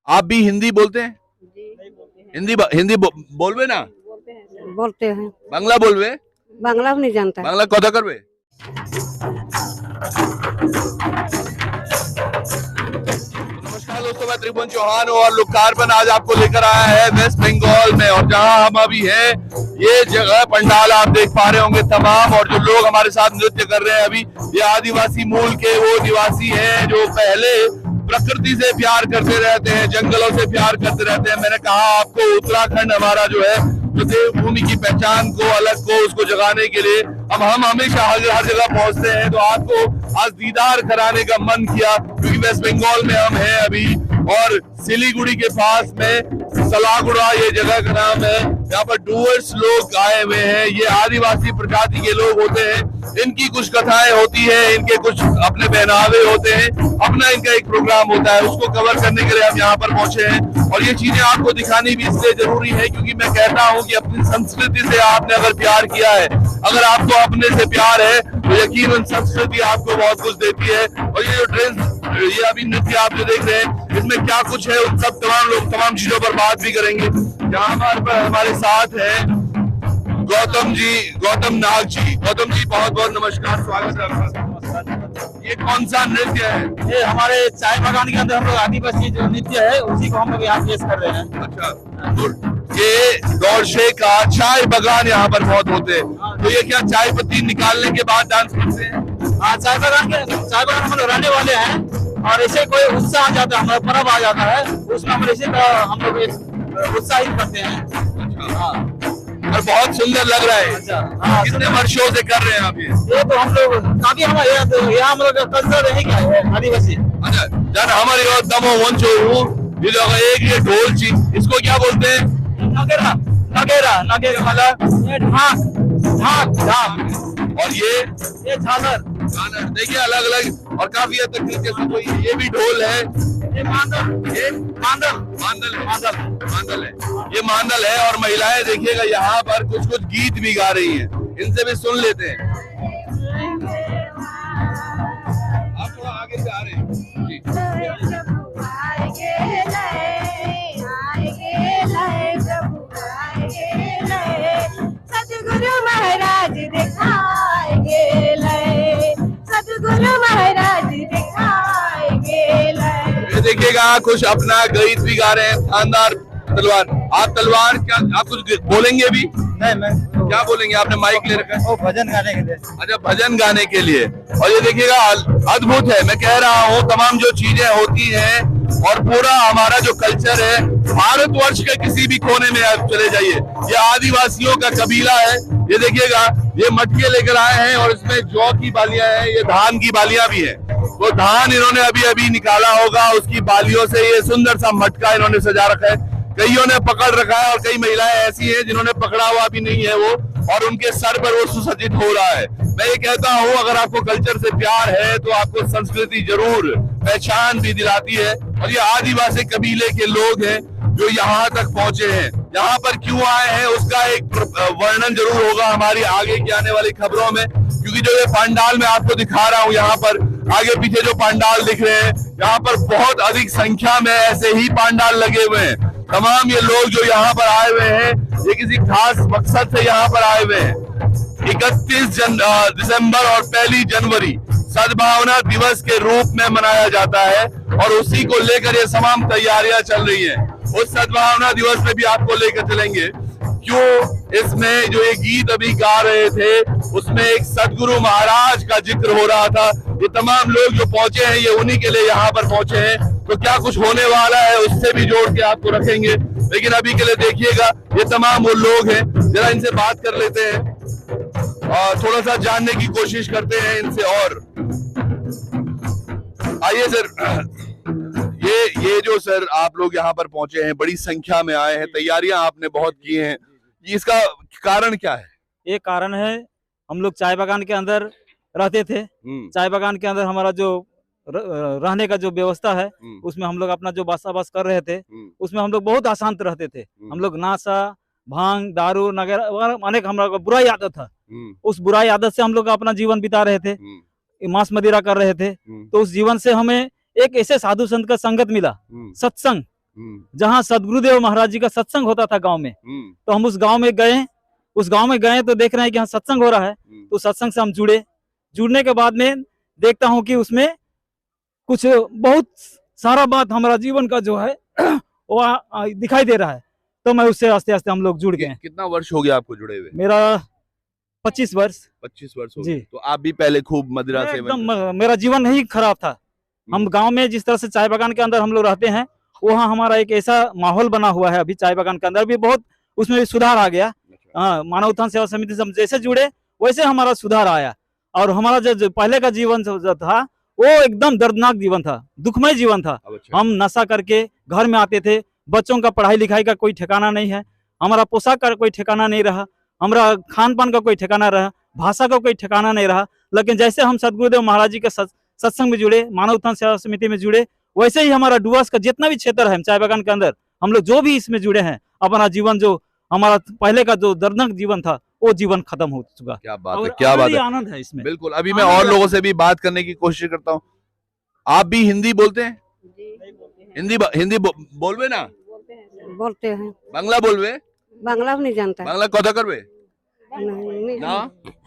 आप भी हिंदी बोलते हैं? हिंदी बोलवे ना? बोलते हैं। बांग्ला बोलवे? बांग्ला भी नहीं जानता है। बांग्ला कथा करवे? नमस्कार दोस्तों, मैं त्रिभुवन चौहान हूँ और लोकार्पण आज आपको लेकर आया है वेस्ट बंगाल में। और जहां हम अभी हैं, ये जगह पंडाल आप देख पा रहे होंगे तमाम, और जो लोग हमारे साथ नृत्य कर रहे हैं अभी, ये आदिवासी मूल के वो निवासी हैं जो पहले प्रकृति से प्यार करते रहते हैं, जंगलों से प्यार करते रहते हैं। मैंने कहा आपको उत्तराखंड हमारा जो है, जो देवभूमि की पहचान को, अलग को, उसको जगाने के लिए हम हमेशा हर जगह पहुंचते हैं। तो आपको आज दीदार कराने का मन किया, क्योंकि वेस्ट बंगाल में हम हैं अभी, और सिलीगुड़ी के पास में सलागुड़ा ये जगह का नाम है। यहाँ पर डूअर्स लोग आए हुए हैं, ये आदिवासी प्रजाति के लोग होते हैं। इनकी कुछ कथाएं होती है, इनके कुछ अपने पहनावे होते हैं, अपना इनका एक प्रोग्राम होता है, उसको कवर करने के लिए हम यहाँ पर पहुंचे हैं। और ये चीजें आपको दिखानी भी इसलिए जरूरी है क्योंकि मैं कहता हूँ कि अपनी संस्कृति से आपने अगर प्यार किया है, अगर आपको अपने से प्यार है, तो यकीनन संस्कृति आपको बहुत कुछ देती है। और ये जो ड्रेस, ये अभी नृत्य आप जो देख रहे हैं, इसमें क्या कुछ है, उन सब तमाम लोग तमाम चीजों पर बात भी करेंगे। यहाँ पर हमारे साथ है गौतम नाग जी। गौतम जी, बहुत बहुत नमस्कार, स्वागत है आपका। ये कौन सा नृत्य है? ये हमारे चाय बागान के अंदर हम लोग आदिवासी जो नृत्य है उसी को हम लोग यहाँ पेश कर रहे हैं। अच्छा, तो ये दौड़शे का चाय बागान यहाँ पर बहुत होते हैं, तो ये क्या चाय पत्ती निकालने के बाद डांस करते हैं? हाँ, चाय बागान हम लोग रहने वाले हैं, और ऐसे कोई उत्साह आ जाता है, हमारा पर्व आ जाता है, उसमें हम ऐसे हम लोग उत्साहित करते हैं। हाँ, और बहुत सुंदर लग रहा है। अच्छा, हाँ, कितने वर्षों से कर रहे हैं आप ये तो हम लोग काफी हमारे यहाँ हम लोग कल्चर है क्या है आदिवासी। अच्छा, जन हमारे दमो वंशो ये लोग एक ये ढोल चीज, इसको क्या बोलते हैं? नगेरा नगेरा नगेरा मतलब ये ढाक ढाक, और ये झालर। देखिए अलग अलग और काफी हद तक तरीके से। कोई ये भी ढोल है, ये मांदल, ये मांदल है, ये मांदल है। और महिलाएं देखिएगा यहाँ पर कुछ कुछ गीत भी गा रही हैं, इनसे भी सुन लेते हैं। आप थोड़ा आगे से आ रहे हैं जी। सतगुरु महाराज दिखाएंगे, सतगुरु महाराज दिखाएंगे। ये देखिएगा कुछ अपना गीत भी गा रहे हैं। शानदार तलवार, आप तलवार क्या आप कुछ बोलेंगे भी? नहीं, मैं क्या बोलेंगे? आपने माइक ले रखा है? वो भजन गाने के लिए। अच्छा, भजन गाने के लिए। और ये देखिएगा अद्भुत है, मैं कह रहा हूँ तमाम जो चीजें होती हैं, और पूरा हमारा जो कल्चर है, भारतवर्ष के किसी भी कोने में आप चले जाइए, ये आदिवासियों का कबीला है। ये देखिएगा, ये मटके लेकर आए हैं, और इसमें जौ की बालियां हैं, ये धान की बालियां भी है। वो धान इन्होंने अभी अभी निकाला होगा, उसकी बालियों से ये सुंदर सा मटका इन्होंने सजा रखा है। कईयों ने पकड़ रखा है, और कई महिलाएं ऐसी हैं जिन्होंने पकड़ा हुआ भी नहीं है वो, और उनके सर पर वो सुसज्जित हो रहा है। मैं ये कहता हूँ, अगर आपको कल्चर से प्यार है तो आपको संस्कृति जरूर पहचान भी दिलाती है। और ये आदिवासी कबीले के लोग हैं जो यहाँ तक पहुंचे हैं। यहाँ पर क्यों आए हैं उसका एक वर्णन जरूर होगा हमारी आगे की आने वाली खबरों में, क्योंकि जो ये पंडाल मैं आपको दिखा रहा हूँ, यहाँ पर आगे पीछे जो पंडाल दिख रहे हैं, यहाँ पर बहुत अधिक संख्या में ऐसे ही पंडाल लगे हुए हैं। तमाम ये लोग जो यहाँ पर आए हुए हैं, ये किसी खास मकसद से यहाँ पर आए हुए हैं। 31 दिसंबर और 1 जनवरी सद्भावना दिवस के रूप में मनाया जाता है, और उसी को लेकर ये तमाम तैयारियां चल रही हैं। उस सद्भावना दिवस में भी आपको लेकर चलेंगे। क्यों इसमें जो ये गीत अभी गा रहे थे, उसमें एक सदगुरु महाराज का जिक्र हो रहा था। ये तमाम लोग जो पहुंचे हैं, ये उन्हीं के लिए यहाँ पर पहुंचे हैं। तो क्या कुछ होने वाला है उससे भी जोड़ के आपको रखेंगे, लेकिन अभी के लिए देखिएगा, ये तमाम वो लोग हैं। जरा इनसे बात कर लेते हैं और थोड़ा सा जानने की कोशिश करते हैं इनसे। और आइए सर, ये जो सर आप लोग यहाँ पर पहुंचे हैं, बड़ी संख्या में आए हैं, तैयारियां आपने बहुत की हैं, इसका कारण क्या है? एक कारण है, हम लोग चाय बागान के अंदर रहते थे। चाय बागान के अंदर हमारा जो रहने का जो व्यवस्था है, उसमें हम लोग अपना जो बसाबास कर रहे थे, उसमें हम लोग बहुत अशांत रहते थे। हम लोग नाशा, भांग, दारू वगैरह अनेक हमारा बुराई आदत था। उस बुराई आदत से हम लोग अपना जीवन बिता रहे थे, मांस मदिरा कर रहे थे। तो उस जीवन से हमें एक ऐसे साधु संत का संगत मिला, सत्संग, जहाँ सदगुरुदेव महाराज जी का सत्संग होता था गांव में। तो हम उस गांव में गए तो देख रहे हैं कि यहाँ सत्संग हो रहा है। तो सत्संग से हम जुड़ने के बाद में देखता हूँ कि उसमें कुछ बहुत सारा बात हमारा जीवन का जो है वो दिखाई दे रहा है। तो मैं उससे आस्ते आस्ते हम लोग जुड़ गए। कितना वर्ष हो गया आपको जुड़े हुए? मेरा 25 वर्ष। 25 वर्ष हो जी। गए। तो आप भी पहले खूब मदिरा से एकदम मेरा जीवन नहीं खराब था। हम गांव में जिस तरह से चाय बागान के अंदर हम लोग रहते हैं, वहाँ हमारा एक ऐसा माहौल बना हुआ है। अभी चाय बागान के अंदर भी बहुत उसमें भी सुधार आ गया। मानव उत्थान सेवा समिति से हम जैसे जुड़े वैसे हमारा सुधार आया। और हमारा जो पहले का जीवन जो था वो एकदम दर्दनाक जीवन था, दुखमय जीवन था। हम नशा करके घर में आते थे, बच्चों का पढ़ाई लिखाई का कोई ठिकाना नहीं है, हमारा पोशाक का कोई ठिकाना नहीं रहा, हमारा खान पान का कोई ठिकाना रहा, भाषा का कोई ठिकाना नहीं रहा। लेकिन जैसे हम सदगुरुदेव महाराज जी के सत्संग में जुड़े, मानव उत्थान सेवा समिति में जुड़े, वैसे ही हमारा डुवर्स का जितना भी क्षेत्र है चाय बागान के अंदर हम लोग जो भी इसमें जुड़े हैं, अपना जीवन जो हमारा पहले का जो दर्दनाक जीवन था वो जीवन खत्म हो चुका। क्या बात है, क्या बात है, आनंद है इसमें। बिल्कुल। अभी मैं और लोगों से भी बात करने की कोशिश करता हूँ। आप भी हिंदी बोलते हैं? हिंदी बोलवे ना? बोलते हैं। बांग्ला बोलवे? बांग्ला भी नहीं जानता। बांग्ला कथा करवे नहीं। ना?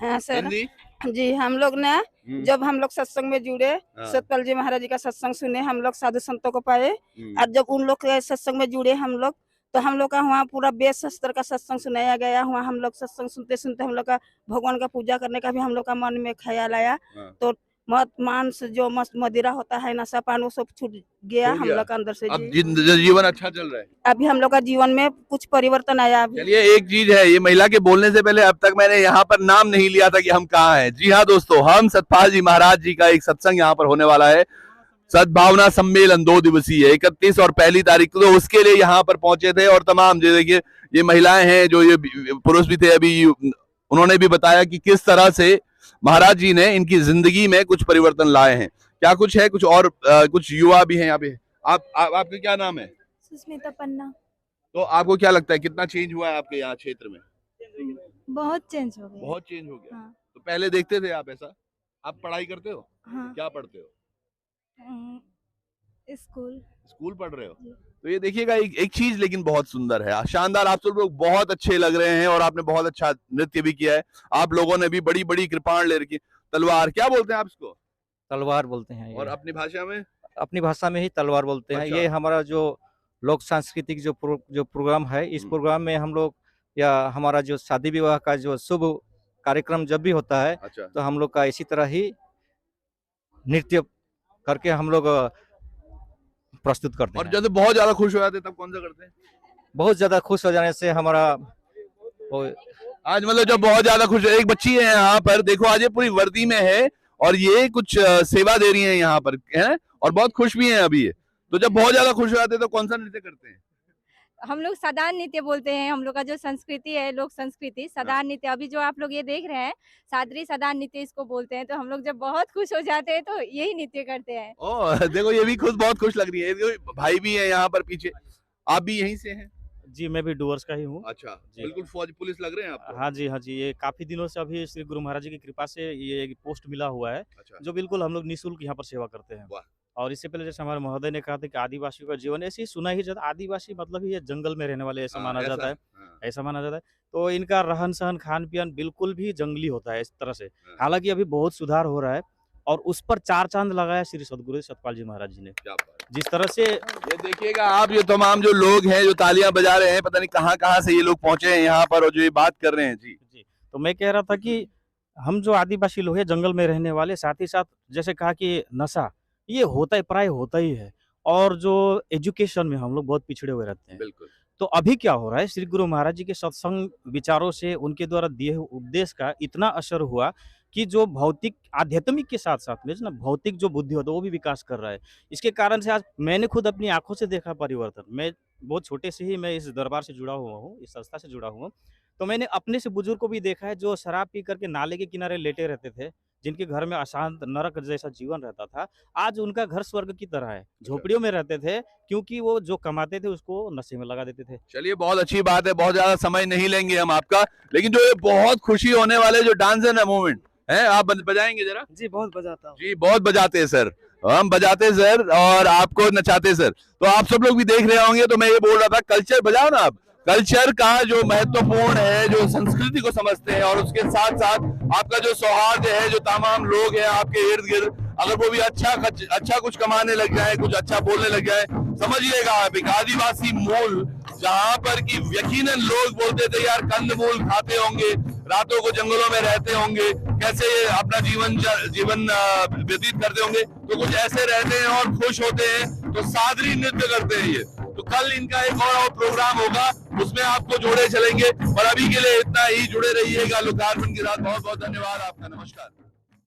हाँ सर। हिंदी? जी हम लोग ना जब हम लोग सत्संग में जुड़े, सतपाल जी महाराज जी का सत्संग सुने, हम लोग साधु संतों को पाए। और जब उन लोग के सत्संग में जुड़े हम लोग, तो हम लोग का वहाँ पूरा वेद शास्त्र का सत्संग सुनाया गया। वहाँ हम लोग सत्संग सुनते सुनते हम लोग का भगवान का पूजा करने का भी हम लोग का मन में ख्याल आया। तो मांस जो मदिरा होता है, नशा पान, वो सब छूट गया हम लोग का अंदर से। अब जीवन अच्छा चल रहा है। अभी हम लोग का जीवन में कुछ परिवर्तन आया। चलिए, एक चीज है, ये महिला के बोलने से पहले अब तक मैंने यहाँ पर नाम नहीं लिया था कि हम कहाँ हैं। जी हाँ दोस्तों, हम सतपाल जी महाराज जी का एक सत्संग यहाँ पर होने वाला है। सद्भावना सम्मेलन 2 दिवसीय 31 और 1 तारीख को, तो उसके लिए यहाँ पर पहुंचे थे। और तमाम जो देखिए ये महिलाएं हैं, जो ये पुरुष भी थे, अभी उन्होंने भी बताया कि किस तरह से महाराज जी ने इनकी जिंदगी में कुछ परिवर्तन लाए हैं। क्या कुछ है, कुछ और कुछ युवा भी हैं यहाँ पे। आपका क्या नाम है? सुस्मिता पन्ना। तो आपको क्या लगता है कितना चेंज हुआ है आपके यहाँ क्षेत्र में? बहुत चेंज हो गया। बहुत चेंज हो गया। हाँ। तो पहले देखते थे आप ऐसा? आप पढ़ाई करते हो? हाँ। क्या पढ़ते हो? स्कूल पढ़ रहे हो? तो ये देखिएगा एक चीज लेकिन बहुत सुंदर है, शानदार। आप सब लोग बहुत अच्छे लग रहे हैं और आपने बहुत अच्छा नृत्य भी किया है। आप लोगों ने भी बड़ी बड़ी कृपाण ले रखी। तलवार क्या बोलते हैं आप इसको? तलवार बोलते हैं। और अपनी भाषा में? अपनी भाषा में ही तलवार बोलते हैं। ये हमारा जो लोक सांस्कृतिक जो प्रोग्राम है, इस प्रोग्राम में हम लोग या हमारा जो शादी विवाह का जो शुभ कार्यक्रम जब भी होता है, तो हम लोग का इसी तरह ही नृत्य करके हम लोग प्रस्तुत करते हैं। और जब बहुत ज्यादा खुश हो जाते तब कौन सा करते हैं? बहुत ज्यादा खुश हो जाने से हमारा आज मतलब जब बहुत ज्यादा खुश, एक बच्ची है यहाँ पर, देखो आज ये पूरी वर्दी में है और ये कुछ सेवा दे रही है यहाँ पर, है, और बहुत खुश भी है अभी ये। तो जब बहुत ज्यादा खुश हो जाते तो कौन सा नृत्य करते हैं? हम लोग सदान नृत्य बोलते हैं। हम लोग का जो संस्कृति है, लोक संस्कृति, सदान नृत्य। अभी जो आप लोग ये देख रहे हैं, सादरी सदान नृत्य इसको बोलते हैं। तो हम लोग जब बहुत खुश हो जाते हैं तो यही नृत्य करते हैं। ओह देखो, ये भी बहुत खुश लग रही है। भाई भी है यहाँ पर पीछे। आप भी यहीं से हैं? जी, मैं भी डुवर्स का ही हूँ। अच्छा, बिल्कुल फौज पुलिस लग रहे हैं आप? हाँ जी, हाँ जी। ये काफी दिनों से अभी श्री गुरु महाराज जी की कृपा से ये एक पोस्ट मिला हुआ है। अच्छा। जो बिल्कुल हम लोग निःशुल्क यहाँ पर सेवा करते हैं। और इससे पहले जैसे हमारे महोदय ने कहा था कि आदिवासियों का जीवन ऐसे ही सुना ही जाता। आदिवासी मतलब ये जंगल में रहने वाले ऐसा माना जाता है, ऐसा माना जाता है। तो इनका रहन सहन खान पियन बिल्कुल भी जंगली होता है इस तरह से। हालांकि अभी बहुत सुधार हो रहा है और उस पर 4 चांद लगाया श्री सदगुरु सतपाल जी महाराज जी ने। जिस तरह से ये देखिएगा आप, ये तमाम जो लोग हैं जो तालियां बजा रहे हैं, पता नहीं कहाँ से ये लोग पहुंचे हैं यहाँ पर और जो ये बात कर रहे हैं। जी। तो मैं कह रहा था कि हम जो आदिवासी लोग हैं, जंगल में रहने वाले, साथ ही साथ जैसे कहा कि नशा ये होता है, प्राय होता ही है। और जो एजुकेशन में हम लोग बहुत पिछड़े हुए रहते हैं। बिल्कुल। तो अभी क्या हो रहा है, श्री गुरु महाराज जी के सत्संग विचारों से, उनके द्वारा दिए हुए उपदेश का इतना असर हुआ कि जो भौतिक आध्यात्मिक के साथ साथ में ना भौतिक जो बुद्धि होता है वो भी विकास कर रहा है। इसके कारण से आज मैंने खुद अपनी आंखों से देखा परिवर्तन। मैं बहुत छोटे से ही मैं इस दरबार से जुड़ा हुआ हूँ, इस संस्था से जुड़ा हुआ हूँ। तो मैंने अपने से बुजुर्ग को भी देखा है जो शराब पी करके नाले के किनारे लेटे रहते थे, जिनके घर में अशांत नरक जैसा जीवन रहता था, आज उनका घर स्वर्ग की तरह है। झोपड़ियों में रहते थे क्योंकि वो जो कमाते थे उसको नशे में लगा देते थे। चलिए, बहुत अच्छी बात है, बहुत ज्यादा समय नहीं लेंगे हम आपका, लेकिन जो ये बहुत खुशी होने वाले जो डांस है ना, मूवमेंट है, आप बजाएंगे जरा? जी बहुत बजाता हूँ। जी बहुत बजाते हैं सर। हम बजाते सर और आपको नचाते सर। तो आप सब लोग भी देख रहे होंगे। तो मैं ये बोल रहा था कल्चर बजाओ ना आप। कल्चर का जो महत्वपूर्ण है, जो संस्कृति को समझते हैं और उसके साथ साथ आपका जो सौहार्द है, जो तमाम लोग हैं आपके इर्द गिर्द, अगर वो भी अच्छा कुछ कमाने लग जाए, कुछ अच्छा बोलने लग जाए, समझिएगा आप एक आदिवासी मूल जहां पर कि यकीनन लोग बोलते थे यार कंदमूल खाते होंगे, रातों को जंगलों में रहते होंगे, कैसे अपना जीवन व्यतीत करते होंगे, तो कुछ ऐसे रहते हैं और खुश होते हैं। तो सादरी नृत्य करते हैं ये। तो कल इनका एक और प्रोग्राम होगा, उसमें आपको जोड़े चलेंगे। और अभी के लिए इतना ही, जुड़े रहिएगा लोकार्पण के साथ। बहुत बहुत धन्यवाद आपका। नमस्कार।